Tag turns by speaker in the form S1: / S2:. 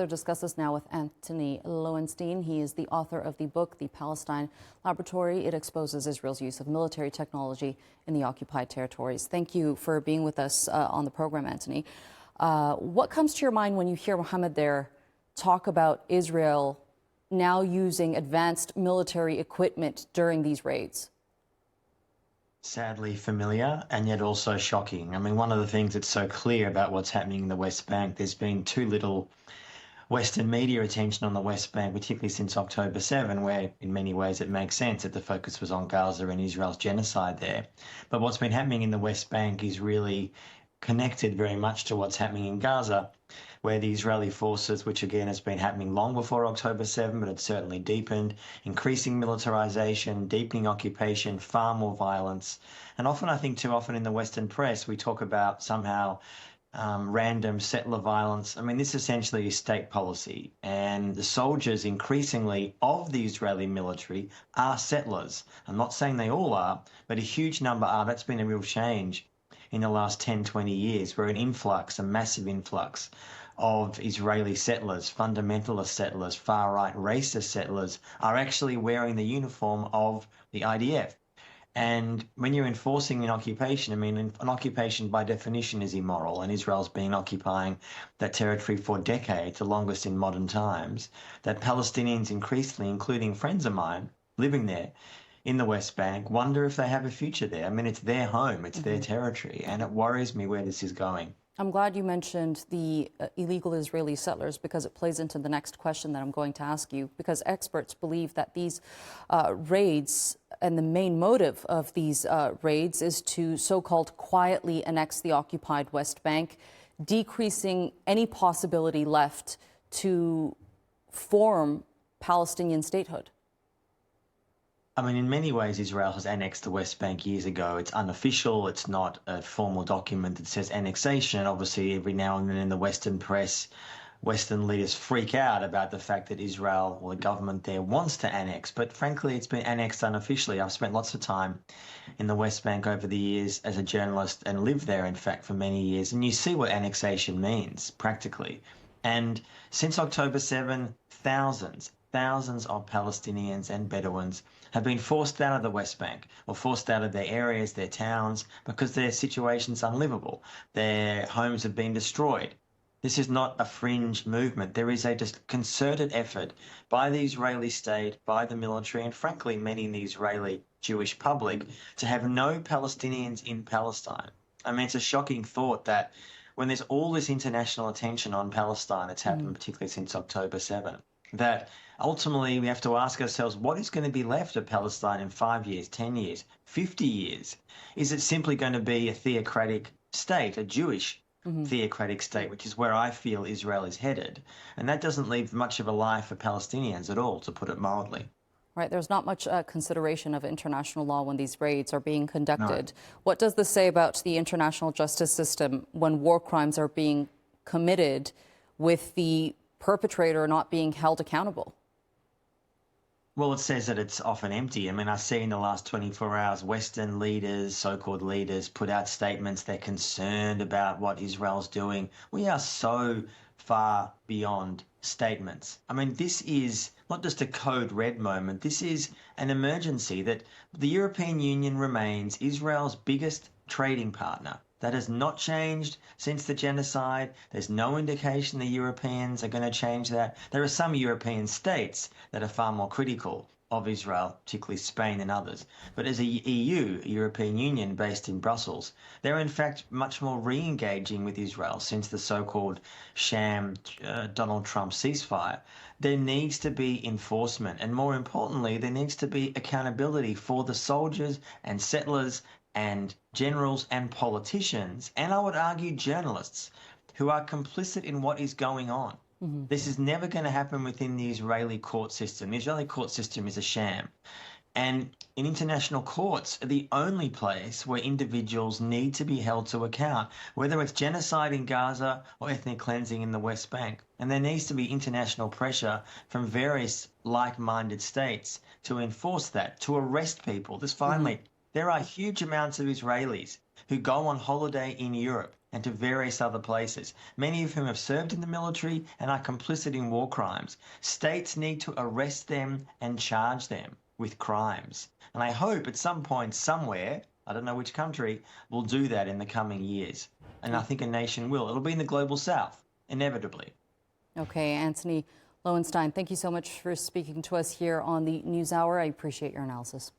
S1: We'll discuss this now with Antony Loewenstein. He is the author of the book, The Palestine Laboratory. It exposes Israel's use of military technology in the occupied territories. Thank you for being with us on the program, Antony. What comes to your mind when you hear Mohammed there talk about Israel now using advanced military equipment during these raids?
S2: Sadly familiar and yet also shocking. I mean, one of the things that's so clear about what's happening in the West Bank, there's been too little Western media attention on the West Bank, particularly since October 7, where in many ways it makes sense that the focus was on Gaza and Israel's genocide there. But what's been happening in the West Bank is really connected very much to what's happening in Gaza, where the Israeli forces, which again has been happening long before October 7, but it's certainly deepened, increasing militarization, deepening occupation, far more violence. And often, I think too often in the Western press, we talk about somehow random settler violence. I mean, this essentially is state policy, and the soldiers increasingly of the Israeli military are settlers. I'm not saying they all are, but a huge number are. That's been a real change in the last 10, 20 years, where an influx, a massive influx of Israeli settlers, fundamentalist settlers, far-right racist settlers are actually wearing the uniform of the IDF. And when you're enforcing an occupation, I mean, an occupation by definition is immoral, and Israel's been occupying that territory for decades, the longest in modern times, that Palestinians increasingly, including friends of mine living there in the West Bank, wonder if they have a future there. I mean, it's their home, it's their territory, and it worries me where this is going.
S1: I'm glad you mentioned the illegal Israeli settlers, because it plays into the next question that I'm going to ask you, because experts believe that these raids and the main motive of these raids is to so-called quietly annex the occupied West Bank, decreasing any possibility left to form Palestinian statehood.
S2: I mean, in many ways, Israel has annexed the West Bank years ago. It's unofficial. It's not a formal document that says annexation. Obviously, every now and then in the Western press, Western leaders freak out about the fact that Israel or the government there wants to annex. But frankly, it's been annexed unofficially. I've spent lots of time in the West Bank over the years as a journalist and lived there, in fact, for many years. And you see what annexation means practically. And since October 7, thousands of Palestinians and Bedouins have been forced out of the West Bank, or forced out of their areas, their towns, because their situation's unlivable. Their homes have been destroyed. This is not a fringe movement. There is a just concerted effort by the Israeli state, by the military, and frankly, many in the Israeli Jewish public, to have no Palestinians in Palestine. I mean, it's a shocking thought that when there's all this international attention on Palestine, it's happened particularly since October 7, that ultimately we have to ask ourselves, what is going to be left of Palestine in 5 years, 10 years, 50 years? Is it simply going to be a theocratic state, a Jewish theocratic state, which is where I feel Israel is headed? And that doesn't leave much of a life for Palestinians at all, to put it mildly.
S1: Right, there's not much consideration of international law when these raids are being conducted.
S2: No.
S1: What does this say about the international justice system when war crimes are being committed with the perpetrator not being held accountable?
S2: Well, it says that it's often empty. I mean, I see in the last 24 hours, Western leaders, so-called leaders, put out statements. They're concerned about what Israel's doing. We are so far beyond statements. I mean, this is not just a code red moment. This is an emergency that the European Union remains Israel's biggest trading partner. That has not changed since the genocide. There's no indication the Europeans are going to change that. There are some European states that are far more critical of Israel, particularly Spain and others. But as a EU, European Union based in Brussels, they're in fact much more re-engaging with Israel since the so-called sham Donald Trump ceasefire. There needs to be enforcement, and more importantly, there needs to be accountability for the soldiers and settlers and generals and politicians, and I would argue journalists, who are complicit in what is going on. This is never going to happen within the Israeli court system. The Israeli court system is a sham. And in international courts are the only place where individuals need to be held to account, whether it's genocide in Gaza or ethnic cleansing in the West Bank. And there needs to be international pressure from various like-minded states to enforce that, to arrest people. This finally, there are huge amounts of Israelis who go on holiday in Europe and to various other places, many of whom have served in the military and are complicit in war crimes. States need to arrest them and charge them with crimes. And I hope at some point, somewhere, I don't know which country, will do that in the coming years. And I think a nation will. It'll be in the global south, inevitably.
S1: Okay, Antony Loewenstein, thank you so much for speaking to us here on the NewsHour. I appreciate your analysis.